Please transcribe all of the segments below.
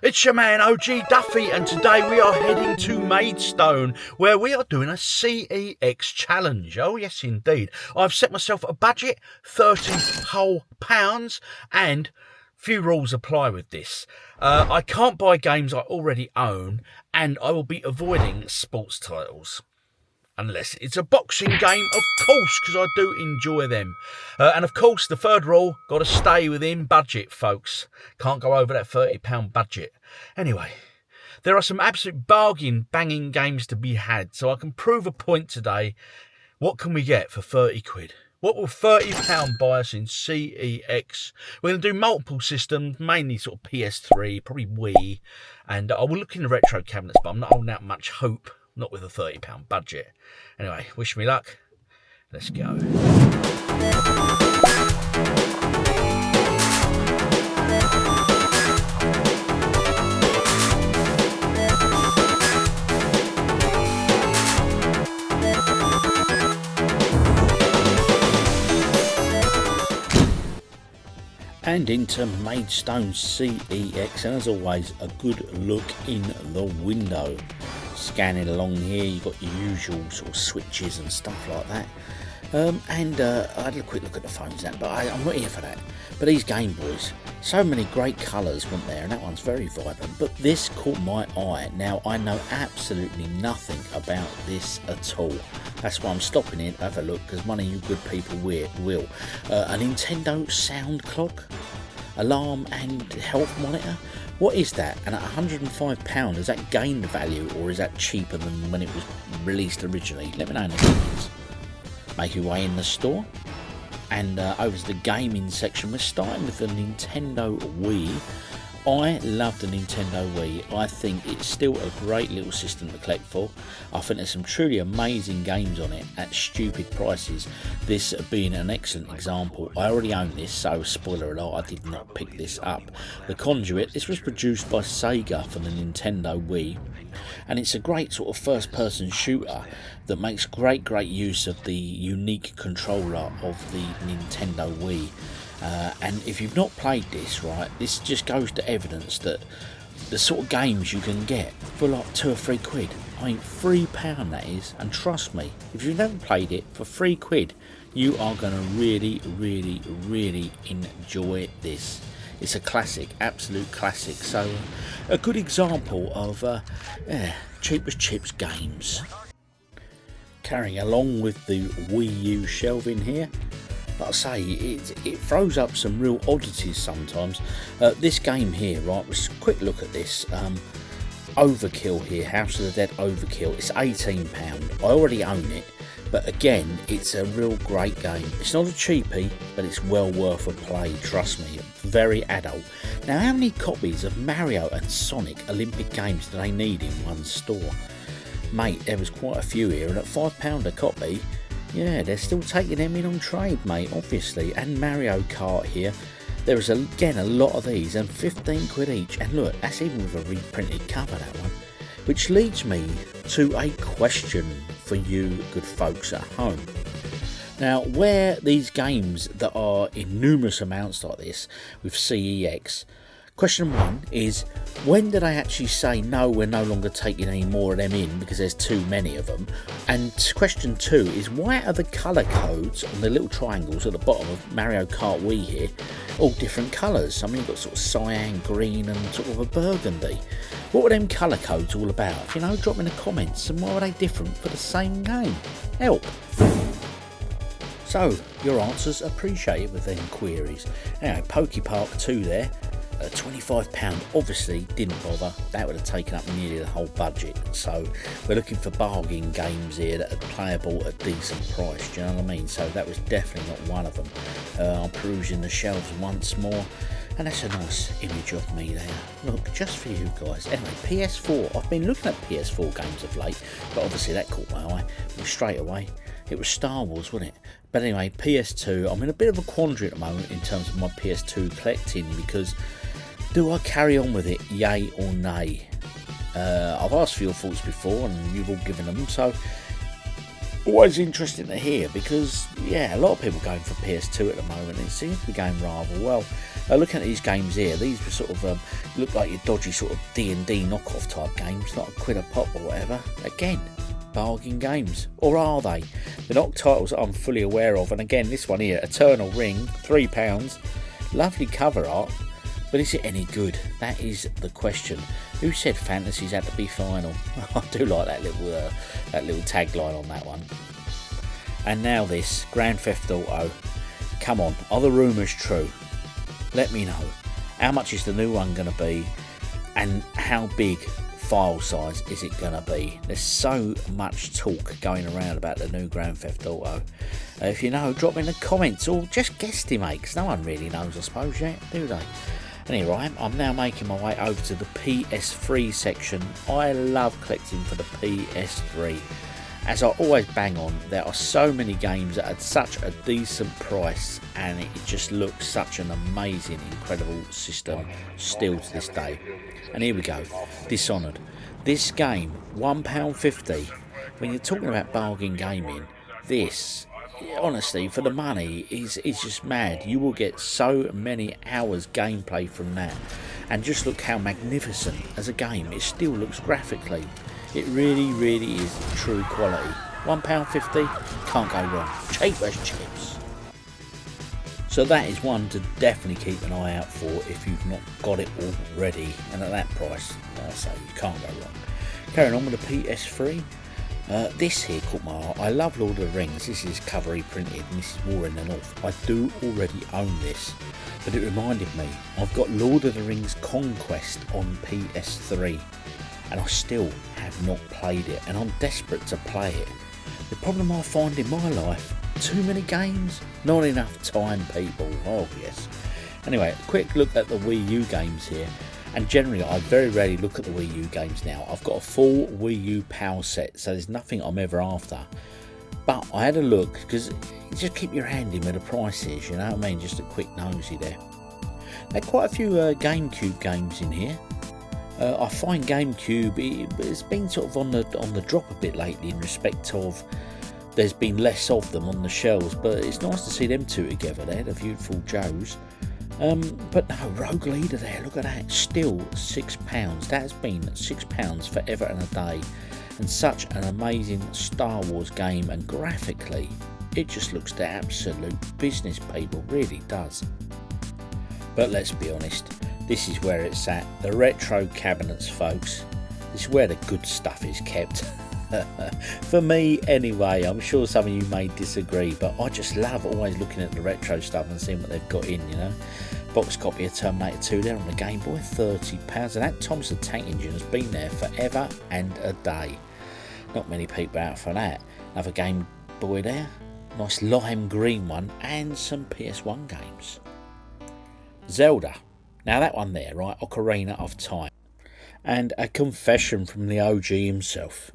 It's your man OGDuffy, and today we are heading to Maidstone, where we are doing a CEX challenge. Oh yes indeed. I've set myself a budget, £30 whole, and few rules apply with this. I can't buy games I already own, and I will be avoiding sports titles. Unless it's a boxing game, of course, because I do enjoy them. And of course, the third rule, got to stay within budget, folks. Can't go over that £30 budget. Anyway, there are some absolute bargain banging games to be had, so I can prove a point today. What can we get for 30 quid? What will £30 buy us in CEX? We're going to do multiple systems, mainly sort of PS3, probably Wii. And I will look in the retro cabinets, but I'm not holding out much hope. Not with a £30 budget. Anyway, wish me luck. Let's go. And into Maidstone CEX, and as always, a good look in the window. Scanning along here, you've got your usual sort of switches and stuff like that. I had a quick look at the phones, but I'm not here for that. But these Game Boys, so many great colours, weren't there? And that one's very vibrant. But this caught my eye. Now, I know absolutely nothing about this at all. That's why I'm stopping in to have a look, because one of you good people will. A Nintendo sound clock, alarm and health monitor. What is that? And at £105, is that gained value, or is that cheaper than when it was released originally? Let me know in the comments. Make your way in the store, and over to the gaming section. We're starting with the Nintendo Wii. I love the Nintendo Wii. I think it's still a great little system to collect for. I think there's some truly amazing games on it at stupid prices. This being an excellent example. I already own this, so spoiler alert, I did not pick this up. The Conduit, this was produced by Sega for the Nintendo Wii. And it's a great sort of first person shooter that makes great use of the unique controller of the Nintendo Wii. And if you've not played this, right, this just goes to evidence that the sort of games you can get for like £2 or £3. I mean, £3 that is, and trust me, if you've never played it for £3, you are going to really enjoy this. It's a classic, absolute classic. So a good example of cheap as chips games. Carrying along with the Wii U shelving here. Like I say, it throws up some real oddities sometimes. This game here, right, let's quick look at this. Overkill here, House of the Dead Overkill. It's £18. I already own it, but again, it's a real great game. It's not a cheapie, but it's well worth a play, trust me. Very adult. Now, how many copies of Mario and Sonic Olympic Games do they need in one store? Mate, there was quite a few here, and at £5 a copy, yeah, they're still taking them in on trade, mate, obviously. And Mario Kart here. There is, again, a lot of these, and 15 quid each. And look, that's even with a reprinted cover, that one. Which leads me to a question for you good folks at home. Now, where these games that are in numerous amounts like this with CEX, question one is, when did I actually say, no, we're no longer taking any more of them in because there's too many of them? And question two is, why are the colour codes on the little triangles at the bottom of Mario Kart Wii here all different colours? I mean, you've got sort of cyan, green and sort of a burgundy. What were them colour codes all about? If you know, drop in the comments. And why were they different for the same game? Help! So, your answers appreciated with them queries. Anyway, Poke Park 2 there. £25 obviously didn't bother. That would have taken up nearly the whole budget. So we're looking for bargain games here that are playable at a decent price. Do you know what I mean? So that was definitely not one of them. I'm perusing the shelves once more, and that's a nice image of me there. Look, just for you guys. Anyway, PS4. I've been looking at PS4 games of late, but obviously that caught my eye. And straight away, it was Star Wars, wasn't it? But anyway, PS2. I'm in a bit of a quandary at the moment in terms of my PS2 collecting, because do I carry on with it, yay or nay? I've asked for your thoughts before and you've all given them, so always interesting to hear, because yeah, a lot of people going for PS2 at the moment. It seems to be going rather well. Looking at these games here, these were sort of look like your dodgy sort of D&D knockoff type games, like a quid a pop or whatever. Again, bargain games, or are they? They're not titles that I'm fully aware of. And again, this one here, Eternal Ring, £3, lovely cover art, but is it any good? That is the question. Who said fantasies had to be final? I do like that little tagline on that one. And now this Grand Theft Auto. Come on, are the rumours true? Let me know. How much is the new one going to be, and how big file size is it going to be? There's so much talk going around about the new Grand Theft Auto. If you know, drop in the comments, or just guesstimate, because no one really knows, I suppose, yet, do they? Anyway, I'm now making my way over to the PS3 section. I love collecting for the PS3. As I always bang on, there are so many games at such a decent price, and it just looks such an amazing, incredible system still to this day. And here we go, Dishonored. This game, £1.50. When you're talking about bargain gaming, this, honestly, for the money, is just mad. You will get so many hours gameplay from that. And just look how magnificent as a game it still looks graphically. It really, really is true quality. £1.50, can't go wrong. Cheap as chips. So that is one to definitely keep an eye out for if you've not got it already. And at that price, I say you can't go wrong. Carrying on with the PS3. This here caught my eye. I love Lord of the Rings. This is cover printed, and this is War in the North. I do already own this, but it reminded me I've got Lord of the Rings Conquest on PS3. And I still have not played it, and I'm desperate to play it. The problem I find in my life, too many games, not enough time, people. Oh yes. Anyway, a quick look at the Wii U games here, and generally I very rarely look at the Wii U games now. I've got a full Wii U power set, so there's nothing I'm ever after. But I had a look, because just keep your hand in with the prices, you know what I mean, just a quick nosy there. There are quite a few GameCube games in here. I find GameCube, it's been sort of on the drop a bit lately in respect of there's been less of them on the shelves, but it's nice to see them two together there, the Beautiful Joes. But no, Rogue Leader there, look at that, still £6. That's been £6 forever and a day, and such an amazing Star Wars game, and graphically it just looks the absolute business, people, really does. But let's be honest, this is where it's at, the retro cabinets, folks. This is where the good stuff is kept. For me anyway. I'm sure some of you may disagree, but I just love always looking at the retro stuff and seeing what they've got in, you know. Box copy of Terminator 2 there on the Game Boy, £30, and that Thompson tank engine has been there forever and a day. Not many people out for that. Another Game Boy there, nice lime green one, and some PS1 games. Zelda. Now that one there, right, Ocarina of Time. And a confession from the OG himself.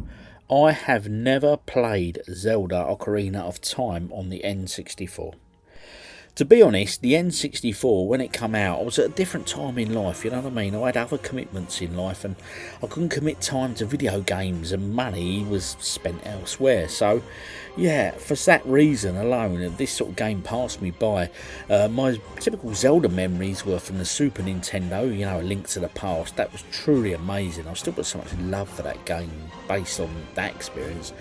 I have never played Zelda Ocarina of Time on the N64. To be honest, the N64, when it came out, I was at a different time in life, you know what I mean? I had other commitments in life, and I couldn't commit time to video games, and money was spent elsewhere. So, yeah, for that reason alone, this sort of game passed me by. My typical Zelda memories were from the Super Nintendo, you know, A Link to the Past. That was truly amazing. I've still got so much love for that game based on that experience.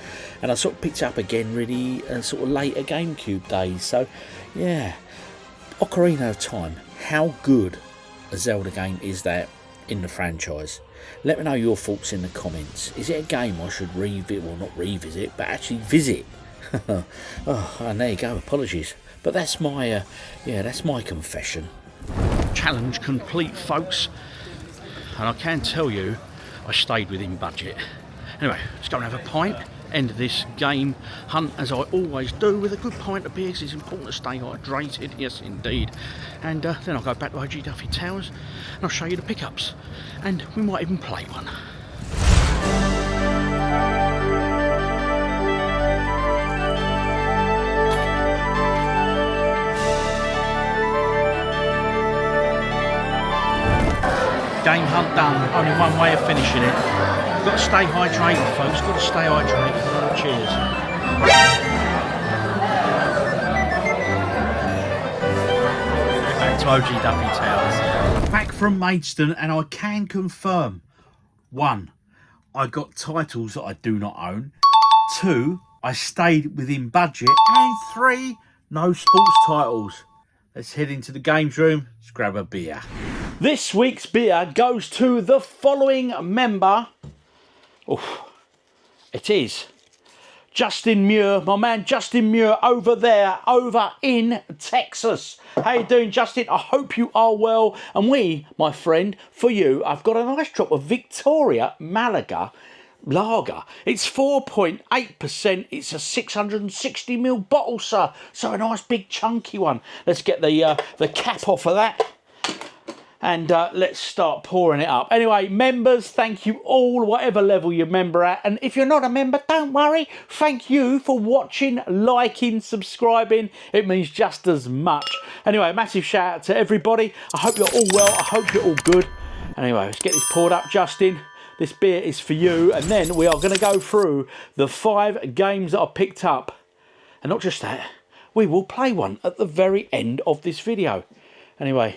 And I sort of picked it up again really sort of later GameCube days. So, yeah, Ocarina of Time, how good a Zelda game is that in the franchise? Let me know your thoughts in the comments. Is it a game I should revisit, well not revisit, but actually visit? Oh, and there you go, apologies. But that's my, that's my confession. Challenge complete, folks. And I can tell you, I stayed within budget. Anyway, let's go and have a pint. End this game hunt as I always do with a good pint of beer. It's important to stay hydrated, yes indeed. And then I'll go back to OGDuffy Towers and I'll show you the pickups, and we might even play one. Game hunt done, only one way of finishing it. Got to stay hydrated, folks, got to stay hydrated. Cheers. to OGDuffy Tales. Back from Maidstone, and I can confirm: 1, I got titles that I do not own. 2, I stayed within budget. And 3, no sports titles. Let's head into the games room. Let's grab a beer. This week's beer goes to the following member. Oof. It is Justin Muir, my man Justin Muir over there, over in Texas. How you doing, Justin? I hope you are well. And we, my friend, for you, I've got a nice drop of Victoria Malaga lager. It's 4.8%. It's a 660ml bottle, sir. So a nice big chunky one. Let's get the cap off of that. And let's start pouring it up. Anyway, members, thank you all, whatever level you're a member at. And if you're not a member, don't worry. Thank you for watching, liking, subscribing. It means just as much. Anyway, massive shout out to everybody. I hope you're all well. I hope you're all good. Anyway, let's get this poured up, Justin. This beer is for you. And then we are going to go through the 5 games that I picked up. And not just that, we will play one at the very end of this video. Anyway,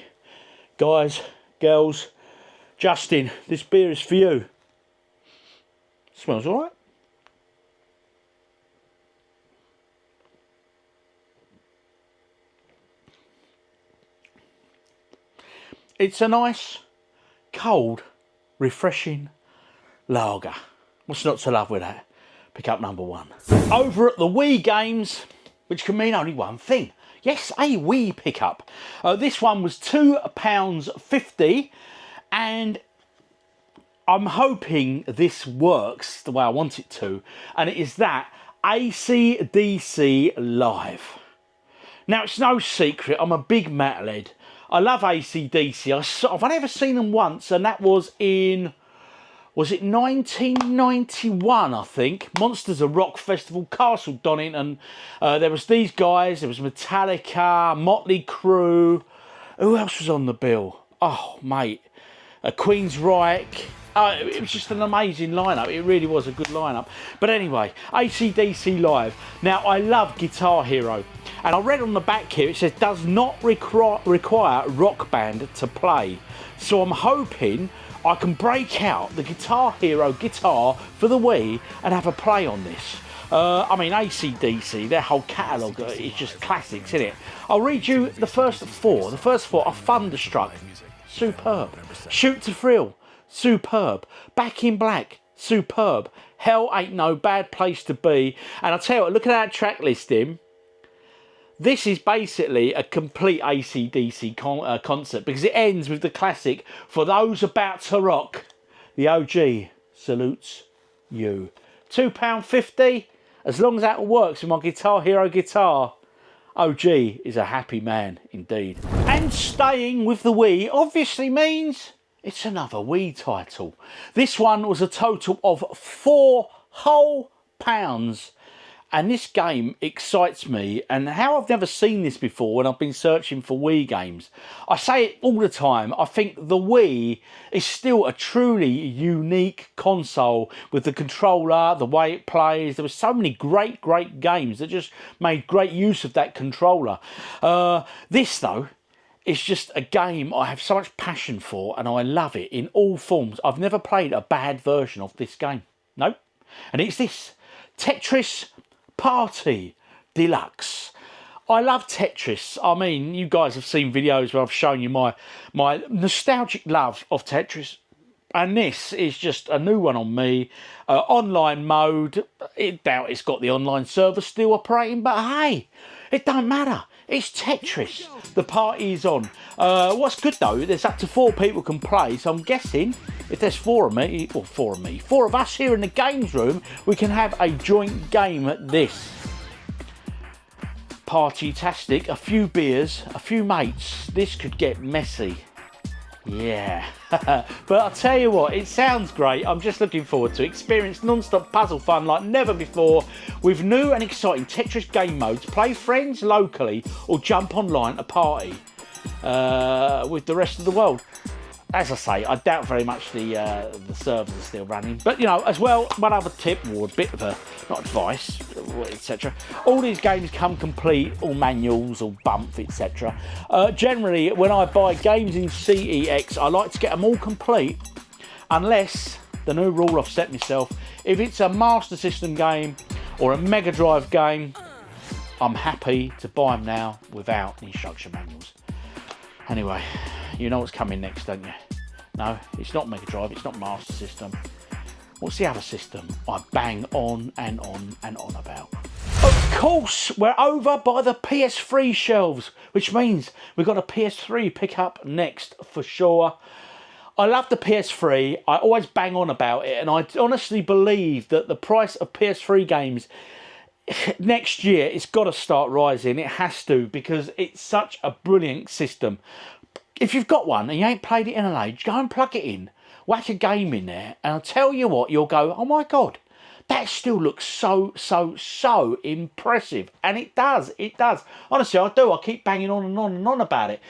guys, girls, Justin, this beer is for you. Smells all right. It's a nice, cold, refreshing lager. What's not to love with that? Pick up number 1. Over at the Wii games, which can mean only one thing. Yes, a Wii pickup. This one was £2.50, and I'm hoping this works the way I want it to, and it is that AC/DC Live. Now, it's no secret, I'm a big metalhead. I love AC/DC. I've only ever seen them once, and that was in... was it 1991, I think? Monsters of Rock Festival, Castle Donington. There was these guys. There was Metallica, Motley Crue. Who else was on the bill? Oh, mate. Queensryche. It was just an amazing lineup. It really was a good lineup. But anyway, AC/DC Live. Now, I love Guitar Hero. And I read on the back here, it says, does not require Rock Band to play. So I'm hoping I can break out the Guitar Hero guitar for the Wii and have a play on this. I mean, AC/DC, their whole catalogue is just classics, isn't it? I'll read you the first 4. The first 4 are Thunderstruck, superb. Shoot to Thrill, superb. Back in Black, superb. Hell Ain't No Bad Place to Be. And I'll tell you what, look at that track listing. This is basically a complete AC/DC concert, because it ends with the classic, For Those About to Rock. The OG salutes you. £2.50, as long as that works with my Guitar Hero guitar. OG is a happy man indeed. And staying with the Wii obviously means it's another Wii title. This one was a total of £4 whole. And this game excites me, and how I've never seen this before when I've been searching for Wii games. I say it all the time, I think the Wii is still a truly unique console with the controller, the way it plays. There were so many great games that just made great use of that controller. This, though, is just a game I have so much passion for, and I love it in all forms. I've never played a bad version of this game. Nope. And it's this, Tetris Party Deluxe. I love Tetris. I mean, you guys have seen videos where I've shown you my nostalgic love of Tetris, and this is just a new one on me. Online mode, I doubt it's got the online server still operating, but hey, it don't matter. It's Tetris. The party is on. What's good though, there's up to 4 people can play, so I'm guessing if there's 4 of us here in the games room, we can have a joint game at this. Party-tastic, a few beers, a few mates. This could get messy. Yeah. But I'll tell you what, it sounds great. I'm just looking forward to experience non-stop puzzle fun like never before with new and exciting Tetris game modes. Play friends locally or jump online to party with the rest of the world. as I say, I doubt very much the servers are still running. But, you know, as well, one other tip, or a bit of a, not advice, etc. All these games come complete, all manuals, all bump, etc. Generally, when I buy games in CEX, I like to get them all complete, unless, the new rule I've set myself, if it's a Master System game or a Mega Drive game, I'm happy to buy them now without the instruction manuals. Anyway, you know what's coming next, don't you? No, it's not Mega Drive, it's not Master System. What's the other system I bang on and on and on about? Of course, we're over by the PS3 shelves, which means we've got a PS3 pick up next for sure. I love the PS3, I always bang on about it, and I honestly believe that the price of PS3 games next year, it's got to start rising. It has to, because it's such a brilliant system. If you've got one and you ain't played it in an age, go and plug it in, whack a game in there, and I'll tell you what, you'll go, oh my God, that still looks so impressive. And it does. Honestly, I do. I keep banging on and on and on about it.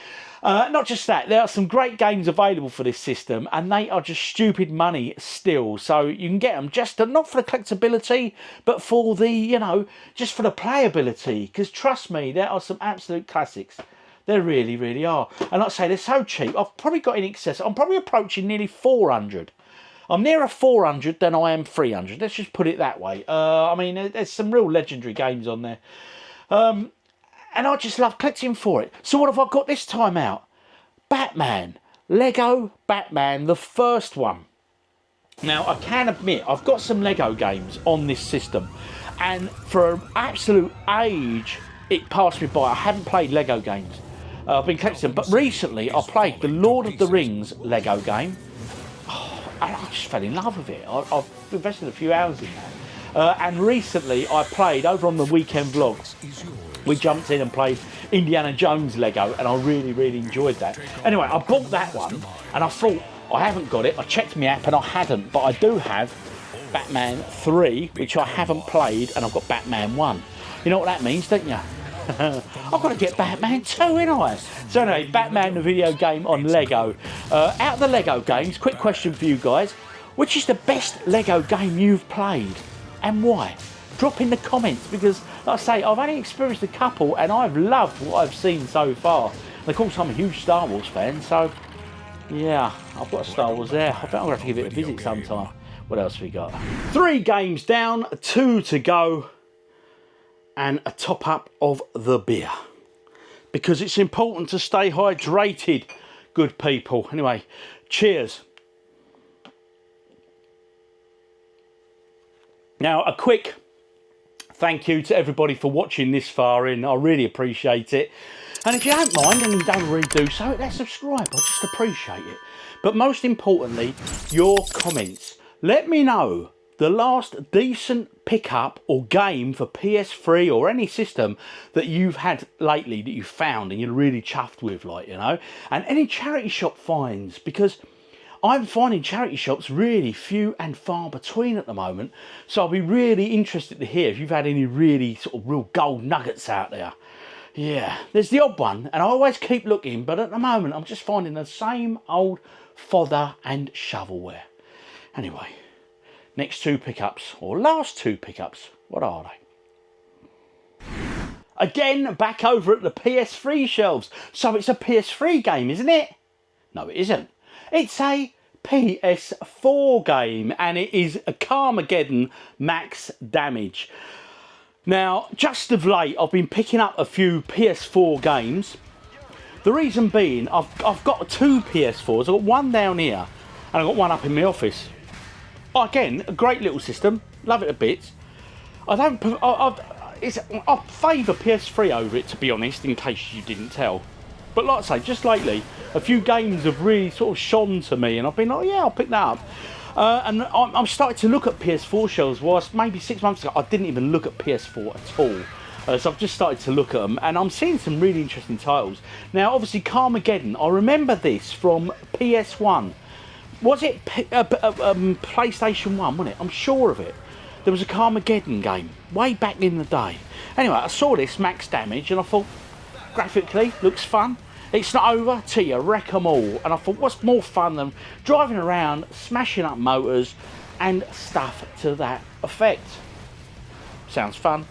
Not just that, there are some great games available for this system, and they are just stupid money still. So you can get them just not for the collectability, but for the, you know, just for the playability. Because trust me, there are some absolute classics. There really, really are. And like I say, they're so cheap. I've probably got in excess. I'm probably approaching nearly 400. I'm nearer 400 than I am 300. Let's just put it that way. I mean, there's some real legendary games on there. And I just love collecting for it. So what have I got this time out? Batman. Lego Batman, the first one. Now, I can admit, I've got some Lego games on this system. And for an absolute age, it passed me by. I haven't played Lego games. I've been collecting them. But recently, I played the Lord of the Rings Lego game. And I just fell in love with it. I've invested a few hours in that. And recently, I played, over on the weekend vlogs, we jumped in and played Indiana Jones Lego, and I really, really enjoyed that. Anyway, I bought that one, and I thought, I haven't got it. I checked my app, and I hadn't, but I do have Batman 3, which I haven't played, and I've got Batman 1. You know what that means, don't you? I've got to get Batman 2, ain't I? So anyway, Batman the video game on Lego. Out of the Lego games, quick question for you guys. Which is the best Lego game you've played, and why? Drop in the comments, because like I say, I've only experienced a couple and I've loved what I've seen so far. And of course I'm a huge Star Wars fan, so yeah, I've got a Star Wars there. I think I'm going to have to give it a visit sometime. What else have we got? 3 games down, 2 to go, and a top up of the beer. Because it's important to stay hydrated, good people. Anyway, cheers. Now, a quick thank you to everybody for watching this far in. I really appreciate it. And if you don't mind, and you don't really do so, let's subscribe. I just appreciate it. But most importantly, your comments. Let me know the last decent pickup or game for PS3 or any system that you've had lately that you found and you're really chuffed with, like, you know. And any charity shop finds, because I'm finding charity shops really few and far between at the moment. So I'll be really interested to hear if you've had any really sort of real gold nuggets out there. Yeah, there's the odd one, and I always keep looking, but at the moment I'm just finding the same old fodder and shovelware. Anyway, next 2 pickups, or last 2 pickups, what are they? Again, back over at the PS3 shelves. So it's a PS3 game, isn't it? No, it isn't. It's a PS4 game, and it is a Carmageddon Max Damage. Now, just of late, I've been picking up a few PS4 games. The reason being, I've got 2 PS4s. I've got one down here, and I've got one up in my office. Again, a great little system. Love it a bit. I favour PS3 over it, to be honest, in case you didn't tell. But like I say, just lately, a few games have really sort of shone to me, and I've been like, yeah, I'll pick that up. And I'm starting to look at PS4 shelves, whilst maybe 6 months ago I didn't even look at PS4 at all. So I've just started to look at them, and I'm seeing some really interesting titles. Now, obviously, Carmageddon, I remember this from PS1. Was it PlayStation 1, wasn't it? I'm sure of it. There was a Carmageddon game, way back in the day. Anyway, I saw this Max Damage, and I thought, graphically, looks fun. It's not over till you wreck them all. And I thought, what's more fun than driving around, smashing up motors and stuff to that effect? Sounds fun.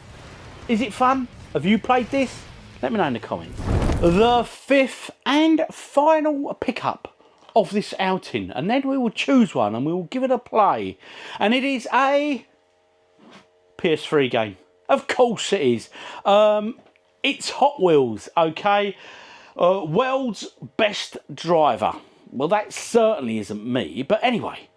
Is it fun? Have you played this? Let me know in the comments. The fifth and final pickup of this outing, and then we will choose one and we will give it a play. And it is a PS3 game. Of course it is. It's Hot Wheels, okay? World's best driver. Well, that certainly isn't me, but anyway.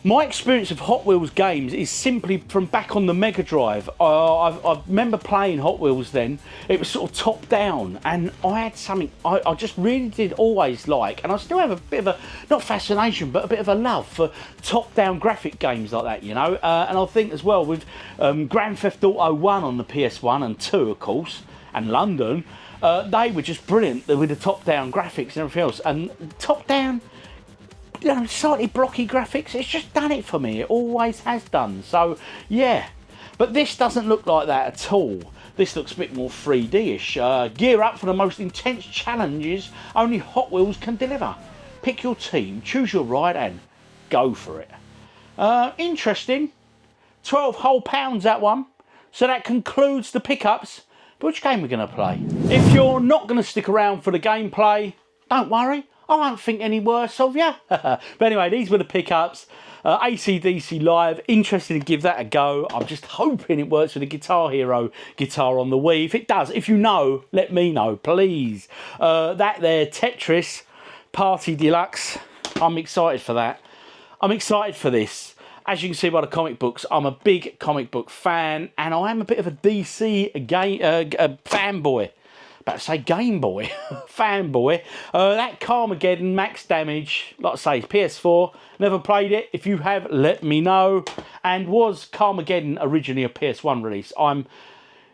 My experience of Hot Wheels games is simply from back on the Mega Drive. I remember playing Hot Wheels then. It was sort of top down, and I had something I just really did always like, and I still have a bit of a, not fascination, but a bit of a love for top down graphic games like that, you know. And I think as well with Grand Theft Auto 1 on the PS1 and 2, of course, and London, they were just brilliant with the top down graphics and everything else. And top down, you know, slightly blocky graphics, it's just done it for me. It always has done. So yeah, but this doesn't look like that at all. This looks a bit more 3D-ish. Gear up for the most intense challenges only Hot Wheels can deliver. Pick your team, choose your ride, and go for it. Interesting. 12 whole pounds, that one. So that concludes the pickups. But which game we're going to play? If you're not going to stick around for the gameplay, don't worry. I won't think any worse of you. But anyway, these were the pickups. AC/DC Live, interested to give that a go. I'm just hoping it works with the Guitar Hero guitar on the Wii. If it does, if you know, let me know, please. That there, Tetris Party Deluxe. I'm excited for that. I'm excited for this. As you can see by the comic books, I'm a big comic book fan, and I am a bit of a DC fanboy. About to say Game Boy, fanboy. That Carmageddon Max Damage, like I say, PS4, never played it. If you have, let me know. And was Carmageddon originally a PS1 release?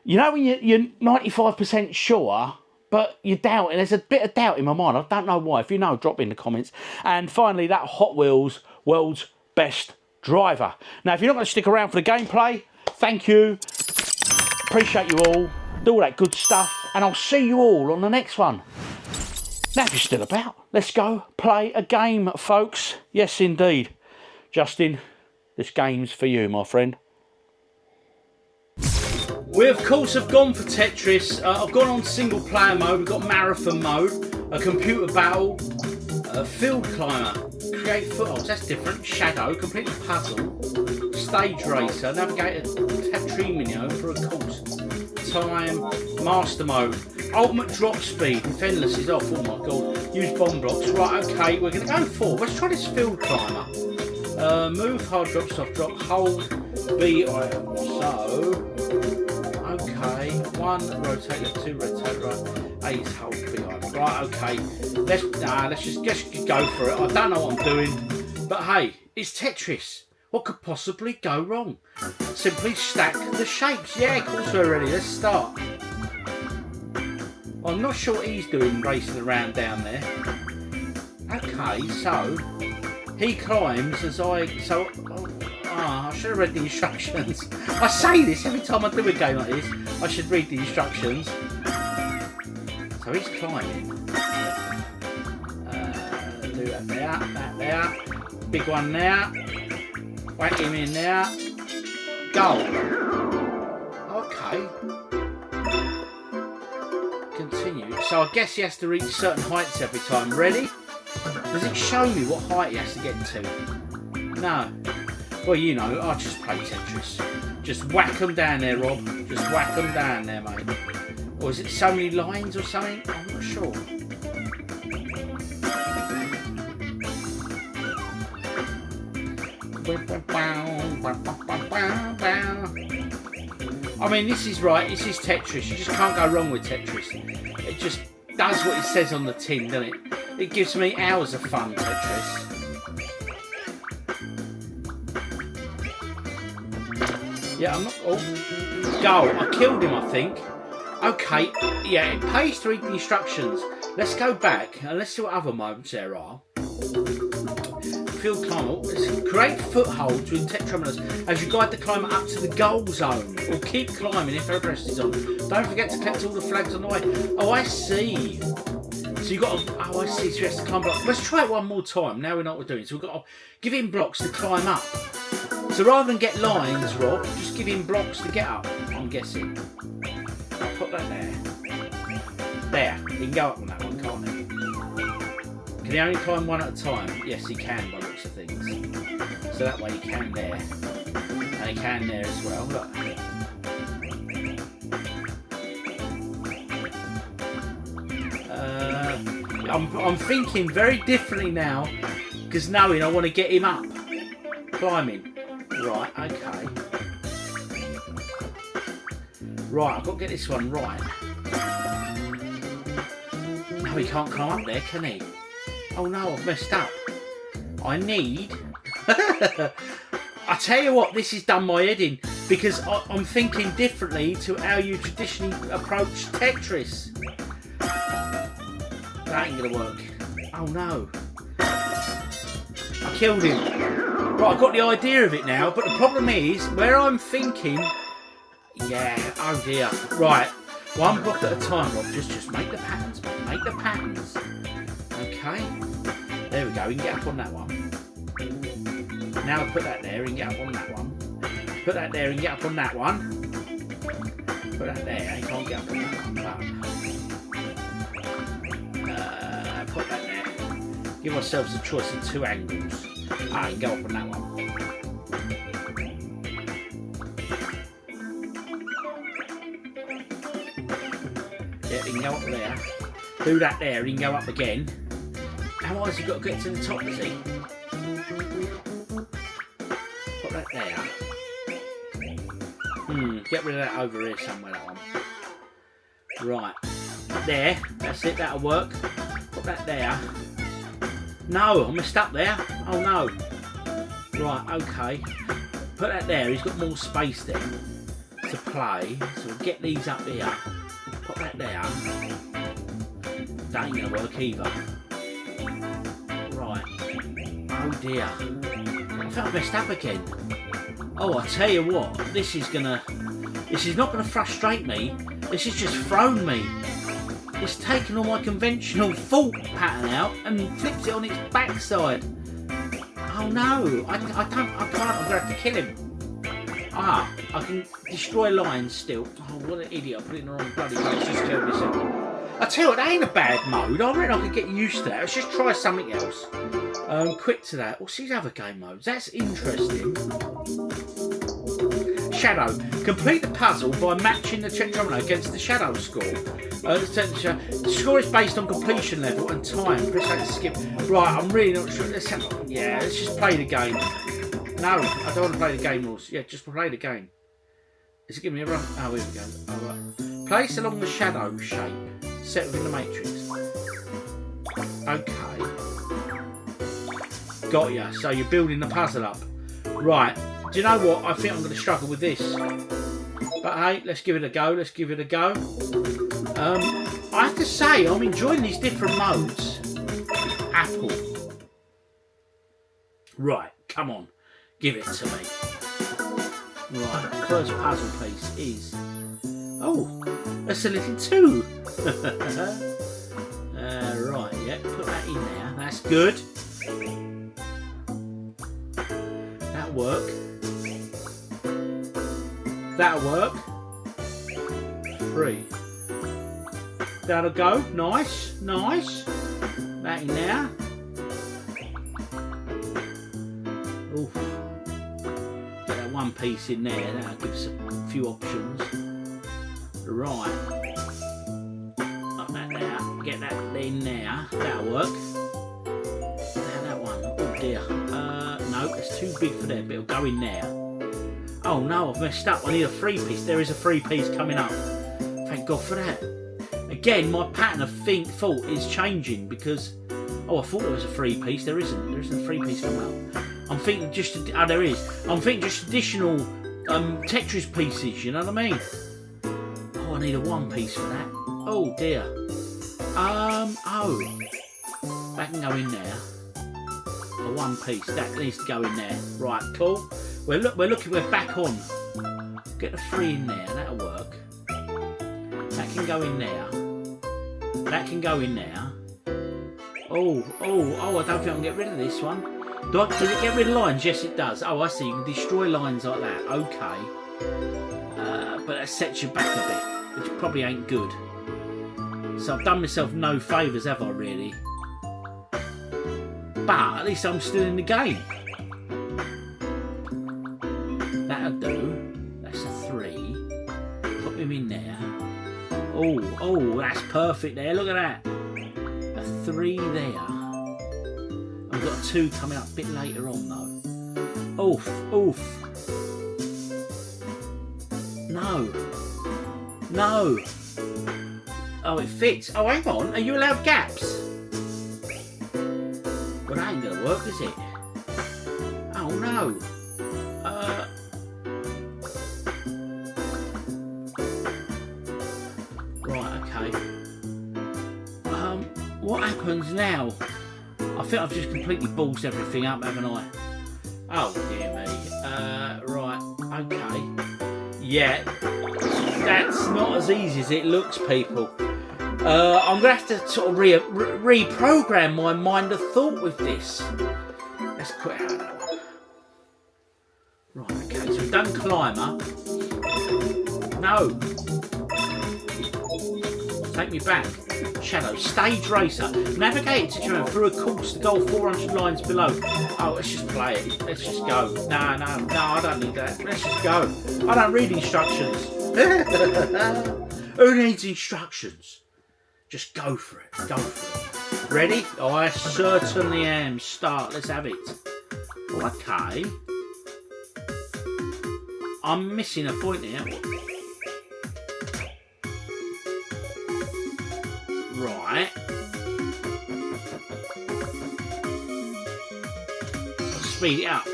You know when you're 95% sure, but you're doubting. There's a bit of doubt in my mind. I don't know why. If you know, drop in the comments. And finally, that Hot Wheels World's Best Driver. Now, if you're not going to stick around for the gameplay, thank you. Appreciate you all. Do all that good stuff, and I'll see you all on the next one. Now, if you're still about, let's go play a game, folks. Yes, indeed. Justin, this game's for you, my friend. We, of course, have gone for Tetris. I've gone on single player mode. We've got marathon mode, a computer battle, a field climber, create footholds, that's different, shadow, complete a puzzle, stage racer, navigate a Tetrimino for a course, time, master mode, ultimate drop speed, if endless is off, oh my god, use bomb blocks. Right, okay, we're going to go for, let's try this field climber. Move, hard drop, soft drop, hold, B, so, okay, 1, rotate left, 2, rotate right, A is hold, B, right, okay, let's just go for it. I don't know what I'm doing, but hey, it's Tetris. What could possibly go wrong? Simply stack the shapes. Yeah, of course we're ready. Let's start. I'm not sure what he's doing racing around down there. Okay, so he climbs as I should have read the instructions. I say this every time I do a game like this. I should read the instructions. So he's climbing. Do that there, that there. Big one there. Whack him in there. Go. Okay. Continue. So I guess he has to reach certain heights every time. Ready? Does it show me what height he has to get to? No. Well, you know, I'll just play Tetris. Just whack them down there, Rob. Just whack them down there, mate. Or is it so many lines or something? I'm not sure. I mean, this is right, this is Tetris. You just can't go wrong with Tetris. It just does what it says on the tin, doesn't it? It gives me hours of fun, Tetris. Yeah, I'm not... Oh, go. I killed him, I think. Okay, yeah, it pays to read the instructions. Let's go back and let's see what other modes there are. Field climber. Create footholds with tetraminers as you guide the climber up to the goal zone. Or keep climbing if Everest is on. Don't forget to collect all the flags on the way. Oh, I see. So you've got to, oh I see, so you have to climb blocks. Let's try it one more time, now we know what we're doing. So we've got to give him blocks to climb up. So rather than get lines, Rob, just give him blocks to get up, I'm guessing. I'll put that there. There, he can go up on that one, can't he? Can he only climb one at a time? Yes, he can by looks of things. So that way he can there. And he can there as well, look. I'm thinking very differently now, because knowing I want to get him up. Climbing. Right, okay. Right, I've got to get this one right. No, he can't climb up there, can he? Oh no, I've messed up. I need... I tell you what, this has done my head in, because I'm thinking differently to how you traditionally approach Tetris. That ain't gonna work. Oh no. I killed him. Right, I've got the idea of it now, but the problem is, where I'm thinking... Yeah, oh dear. Right, one block at a time, Rob. Just make the patterns, mate. Make the patterns. Okay. There we go, we can get up on that one. Now I put that there, we can get up on that one. Put that there and get up on that one. Put that there, you can't get up on that one. Put that there. Give ourselves a choice of 2 angles. Ah, you can go up on that one. Yeah, you can go up there. Do that there, you can go up again. How high has he got to get to the top, is he? Put that there. Get rid of that over here somewhere, that one. Right. There. That's it, that'll work. Put that there. No, I messed up there. Oh no. Right, okay. Put that there, he's got more space then to play. So we'll get these up here. Put that there. That ain't gonna work either. Right. Oh dear. I think I messed up again. Oh, I tell you what, this is not gonna frustrate me. This has just thrown me. It's taken all my conventional fault pattern out and flipped it on its backside. Oh no, I can't, I'm gonna have to kill him. Ah, I can destroy lines still. Oh, what an idiot, I put it in the wrong bloody place, just killed myself. I tell you what, that ain't a bad mode. I reckon I could get used to that. Let's just try something else. Quick to that. What's these other game modes? That's interesting. Shadow. Complete the puzzle by matching the check domino against the shadow score. The score is based on completion level and time. Press A to skip. Right, I'm really not sure. Let's just play the game. No, I don't want to play the game rules. Yeah, just play the game. Is it giving me a run? Oh, here we go. All right. Place along the shadow shape set within the matrix. Okay. Got ya. So you're building the puzzle up. Right. Do you know what? I think I'm going to struggle with this. But hey, let's give it a go. Let's give it a go. I have to say, I'm enjoying these different modes. Apple. Right. Come on. Give it to me. Right. First puzzle piece is... Oh, that's a little 2. Right, yeah, put that in there. That's good. That'll work. That'll work. 3. That'll go. Nice, nice. That in there. Oof. Get that one piece in there. That'll give us a few options. Right. Up that there. Get that in there. That'll work. That one. Oh dear. No, it's too big for that, but it'll go in there. Oh no, I've messed up. I need a 3 piece. There is a 3 piece coming up. Thank God for that. Again, my pattern of thought is changing because... Oh, I thought there was a 3 piece. There isn't. There isn't a 3 piece coming up. I'm thinking just... Oh, there is. I'm thinking just additional Tetris pieces, you know what I mean? Oh, I need a 1 piece for that. Oh dear. Oh. That can go in there. A 1 piece. That needs to go in there. Right, cool. We're back on. Get the 3 in there. That'll work. That can go in there. That can go in there. Oh, I don't think I can get rid of this one. Does it get rid of lines? Yes, it does. Oh, I see. You can destroy lines like that. Okay. But that sets you back a bit, which probably ain't good. So I've done myself no favours, have I, really? But at least I'm still in the game. That'll do. That's a 3. Put him in there. Oh, that's perfect there. Look at that. A 3 there. I've got a 2 coming up a bit later on, though. Oof. No. Oh, it fits. Oh, hang on. Are you allowed gaps? Well, that ain't going to work, is it? Oh, no. Right, okay. What happens now? I think I've just completely ballsed everything up, haven't I? Oh, dear me. Right, okay. Yeah, that's not as easy as it looks, people. I'm going to have to sort of reprogram my mind of thought with this. Let's quit out of that one. Right, okay, so we've done climber. No. Take me back. Shadow, stage racer. Navigate to terrain through a course to goal 400 lines below. Oh, let's just play it. Let's just go. No, I don't need that. Let's just go. I don't read instructions. Who needs instructions? Just go for it. Go for it. Ready? Oh, I certainly am. Start. Let's have it. Okay. I'm missing a point here. Right. I'll speed it up.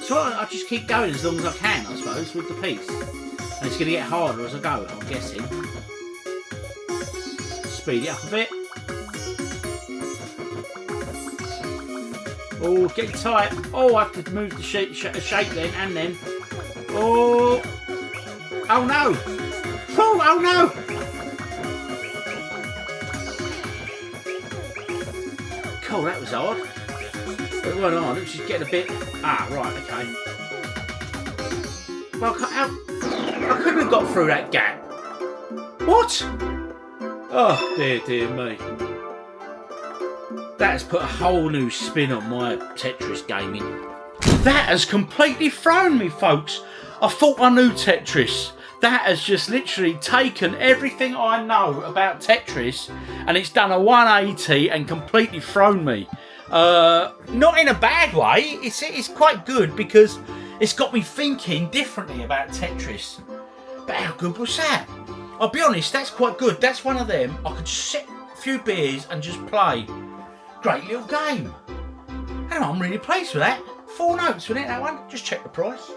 So I'll just keep going as long as I can, I suppose, with the piece. And it's going to get harder as I go, I'm guessing. Speed it up a bit. Oh, it's getting tight. Oh, I have to move the shape then, and then. Oh no! Oh no! Cool, that was hard. It went on, it was just getting a bit... Ah, right, okay. Well, I couldn't have got through that gap. What? Oh, dear me. That has put a whole new spin on my Tetris gaming. That has completely thrown me, folks. I thought I knew Tetris. That has just literally taken everything I know about Tetris and it's done a 180 and completely thrown me. Not in a bad way. It's quite good because it's got me thinking differently about Tetris. But how good was that? I'll be honest, that's quite good. That's one of them I could just sit a few beers and just play. Great little game. And I'm really pleased with that. 4 notes, wasn't it, that one? Just check the price.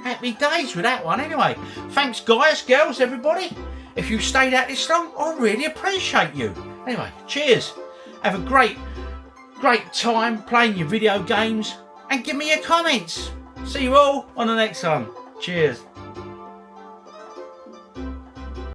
Happy days with that one anyway. Thanks guys, girls, everybody. If you stayed out this long, I really appreciate you. Anyway, cheers. Have a great time playing your video games and give me your comments. See you all on the next one. Cheers.